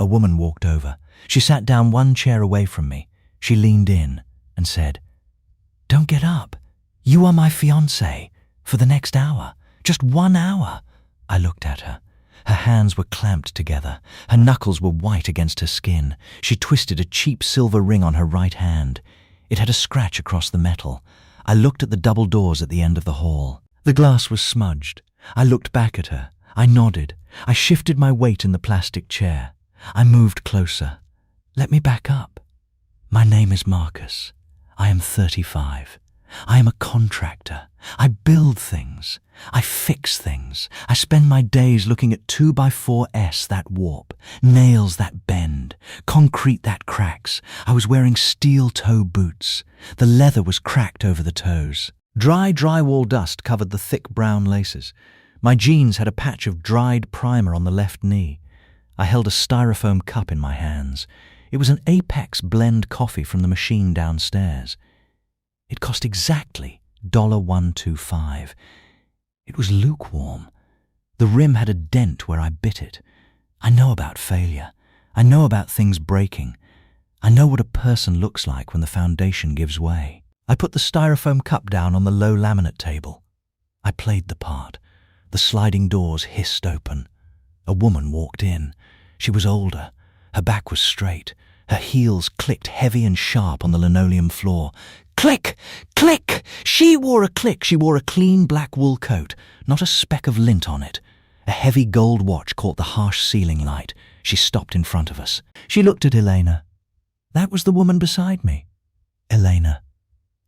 A woman walked over. She sat down one chair away from me. She leaned in and said, "Don't get up. You are my fiancé for the next hour. Just 1 hour." I looked at her. Her hands were clamped together. Her knuckles were white against her skin. She twisted a cheap silver ring on her right hand. It had a scratch across the metal. I looked at the double doors at the end of the hall. The glass was smudged. I looked back at her. I nodded. I shifted my weight in the plastic chair. I moved closer. "Let me back up. My name is Marcus. I am 35. I am a contractor. I build things. I fix things. I spend my days looking at 2x4S that warp, nails that bend, concrete that cracks. I was wearing steel toe boots. The leather was cracked over the toes. Dry drywall dust covered the thick brown laces. My jeans had a patch of dried primer on the left knee. I held a styrofoam cup in my hands. It was an Apex blend coffee from the machine downstairs. It cost exactly $1.25. It was lukewarm. The rim had a dent where I bit it. I know about failure. I know about things breaking. I know what a person looks like when the foundation gives way. I put the styrofoam cup down on the low laminate table. I played the part. The sliding doors hissed open. A woman walked in. She was older. Her back was straight. Her heels clicked heavy and sharp on the linoleum floor. Click! Click! She wore a click. She wore a clean black wool coat, not a speck of lint on it. A heavy gold watch caught the harsh ceiling light. She stopped in front of us. She looked at Elena. That was the woman beside me. Elena.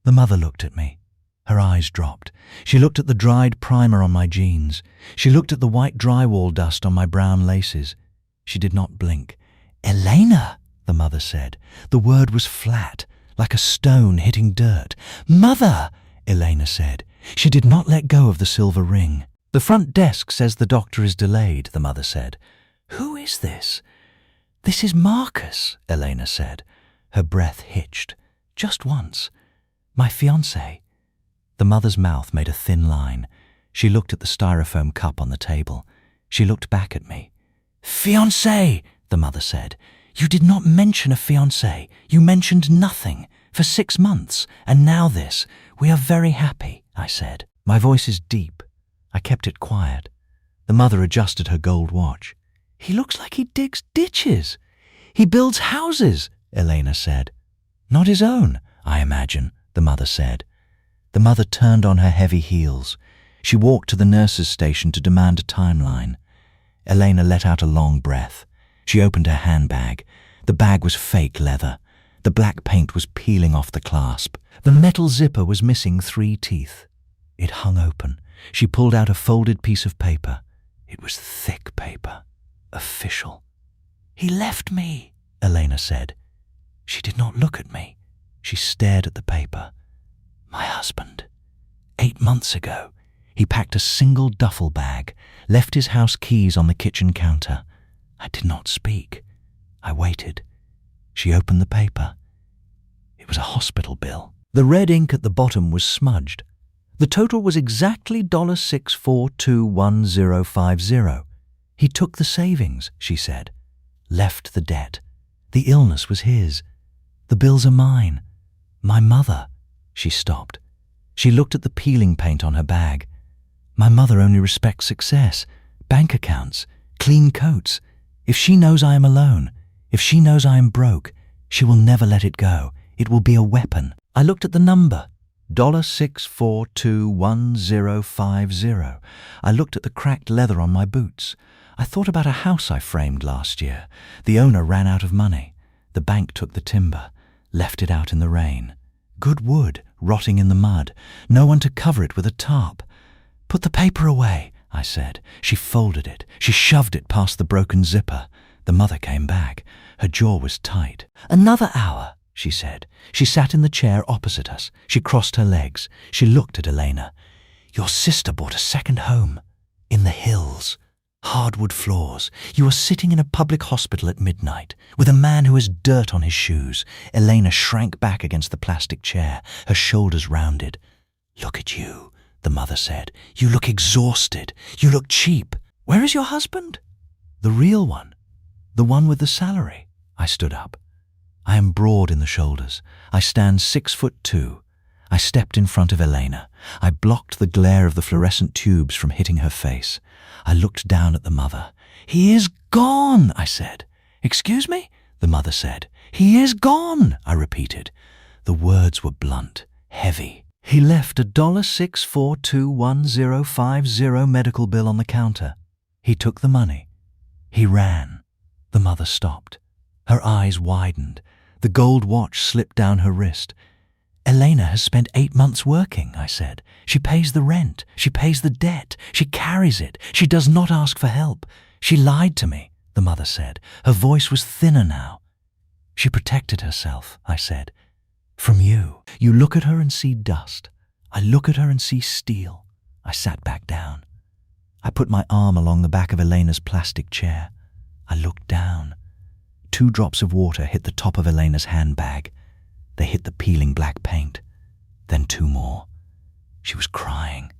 The mother looked at me. Her eyes dropped. She looked at the dried primer on my jeans. She looked at the white drywall dust on my brown laces. She did not blink. "Elena," the mother said. The word was flat, like a stone hitting dirt. "Mother," Elena said. She did not let go of the silver ring. "The front desk says the doctor is delayed," the mother said. "Who is this?" "This is Marcus," Elena said. Her breath hitched. "Just once. My fiancé." The mother's mouth made a thin line. She looked at the styrofoam cup on the table. She looked back at me. "Fiancé," the mother said. "You did not mention a fiancé. You mentioned nothing. For 6 months. And now this. We are very happy," I said. My voice is deep. I kept it quiet. The mother adjusted her gold watch. "He looks like he digs ditches. He builds houses," Elena said. "Not his own, I imagine," the mother said. The mother turned on her heavy heels. She walked to the nurse's station to demand a timeline. Elena let out a long breath. She opened her handbag. The bag was fake leather. The black paint was peeling off the clasp. The metal zipper was missing 3 teeth. It hung open. She pulled out a folded piece of paper. It was thick paper. Official. "He left me," Elena said. She did not look at me. She stared at the paper. My husband. 8 months ago, he packed a single duffel bag, left his house keys on the kitchen counter. I did not speak. I waited. She opened the paper. It was a hospital bill. The red ink at the bottom was smudged. The total was exactly $6421050. He took the savings, she said. Left the debt. The illness was his. The bills are mine. My mother. She stopped. She looked at the peeling paint on her bag. My mother only respects success, bank accounts, clean coats. If she knows I am alone, if she knows I am broke, she will never let it go. It will be a weapon. I looked at the number, $6421050. I looked at the cracked leather on my boots. I thought about a house I framed last year. The owner ran out of money. The bank took the timber, left it out in the rain. Good wood, rotting in the mud. No one to cover it with a tarp. "Put the paper away," I said. She folded it. She shoved it past the broken zipper. The mother came back. Her jaw was tight. "Another hour," she said. She sat in the chair opposite us. She crossed her legs. She looked at Elena. "Your sister bought a second home. In the hills. Hardwood floors. You are sitting in a public hospital at midnight, with a man who has dirt on his shoes." Elena shrank back against the plastic chair, her shoulders rounded. "Look at you," the mother said. "You look exhausted. You look cheap. Where is your husband?" "The real one." The one with the salary. I stood up. I am broad in the shoulders. I stand 6'2". I stepped in front of Elena. I blocked the glare of the fluorescent tubes from hitting her face. I looked down at the mother. "He is gone," I said. "Excuse me?" the mother said. "He is gone," I repeated. The words were blunt, heavy. "He left a $6421050 medical bill on the counter. He took the money. He ran." The mother stopped. Her eyes widened. The gold watch slipped down her wrist. "Elena has spent 8 months working," I said. "She pays the rent. She pays the debt. She carries it. She does not ask for help. She lied to me," the mother said. Her voice was thinner now. "She protected herself," I said. "From you. You look at her and see dust. I look at her and see steel." I sat back down. I put my arm along the back of Elena's plastic chair. I looked down. 2 drops of water hit the top of Elena's handbag. They hit the peeling black paint. Then 2 more. She was crying.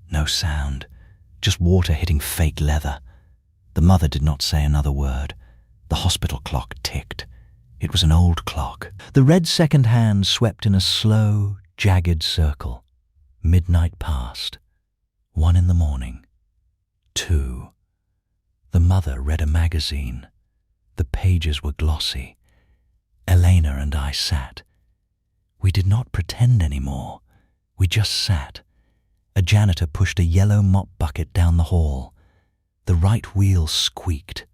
No sound. Just water hitting fake leather. The mother did not say another word. The hospital clock ticked. It was an old clock. The red second hand swept in a slow, jagged circle. Midnight passed. 1 in the morning. 2. The mother read a magazine. The pages were glossy. Elena and I sat. We did not pretend anymore. We just sat. A janitor pushed a yellow mop bucket down the hall. The right wheel squeaked.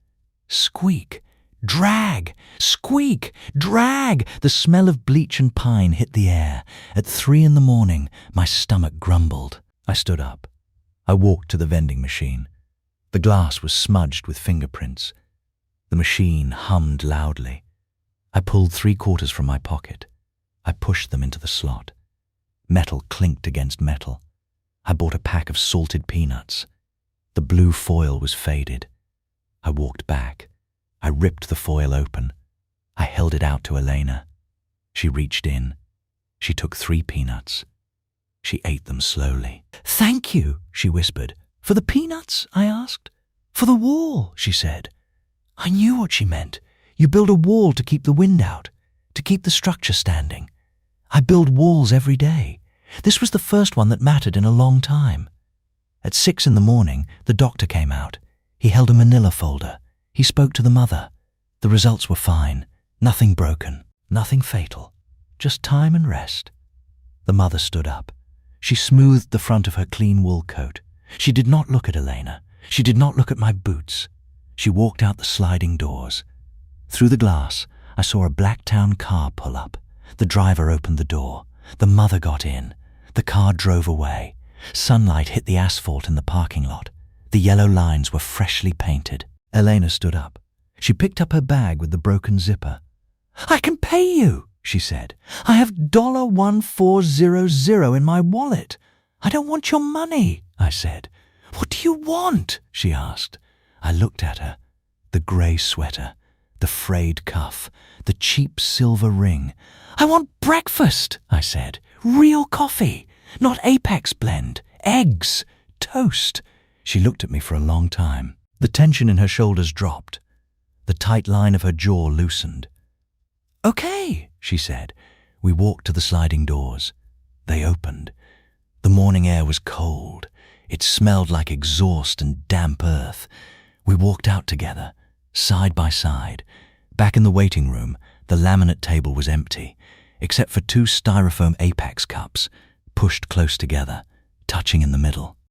Squeak! Drag! Squeak! Drag! The smell of bleach and pine hit the air. At 3 in the morning, my stomach grumbled. I stood up. I walked to the vending machine. The glass was smudged with fingerprints. The machine hummed loudly. I pulled 3 quarters from my pocket. I pushed them into the slot. Metal clinked against metal. I bought a pack of salted peanuts. The blue foil was faded. I walked back. I ripped the foil open. I held it out to Elena. She reached in. She took 3 peanuts. She ate them slowly. "Thank you," she whispered. "For the peanuts?" I asked. "For the wall," she said. I knew what she meant. You build a wall to keep the wind out, to keep the structure standing. I build walls every day. This was the first one that mattered in a long time. At 6 in the morning, the doctor came out. He held a manila folder. He spoke to the mother. The results were fine. Nothing broken. Nothing fatal. Just time and rest. The mother stood up. She smoothed the front of her clean wool coat. She did not look at Elena. She did not look at my boots. She walked out the sliding doors. Through the glass, I saw a Blacktown car pull up. The driver opened the door. The mother got in. The car drove away. Sunlight hit the asphalt in the parking lot. The yellow lines were freshly painted. Elena stood up. She picked up her bag with the broken zipper. "I can pay you," she said. "I have $1400 in my wallet. I don't want your money," I said. "What do you want?" she asked. I looked at her. The grey sweater, the frayed cuff, the cheap silver ring. "I want breakfast," I said. "Real coffee, not Apex blend, eggs, toast." She looked at me for a long time. The tension in her shoulders dropped. The tight line of her jaw loosened. "Okay," she said. We walked to the sliding doors. They opened. The morning air was cold. It smelled like exhaust and damp earth. We walked out together, side by side. Back in the waiting room, the laminate table was empty, except for 2 styrofoam Apex cups, pushed close together, touching in the middle.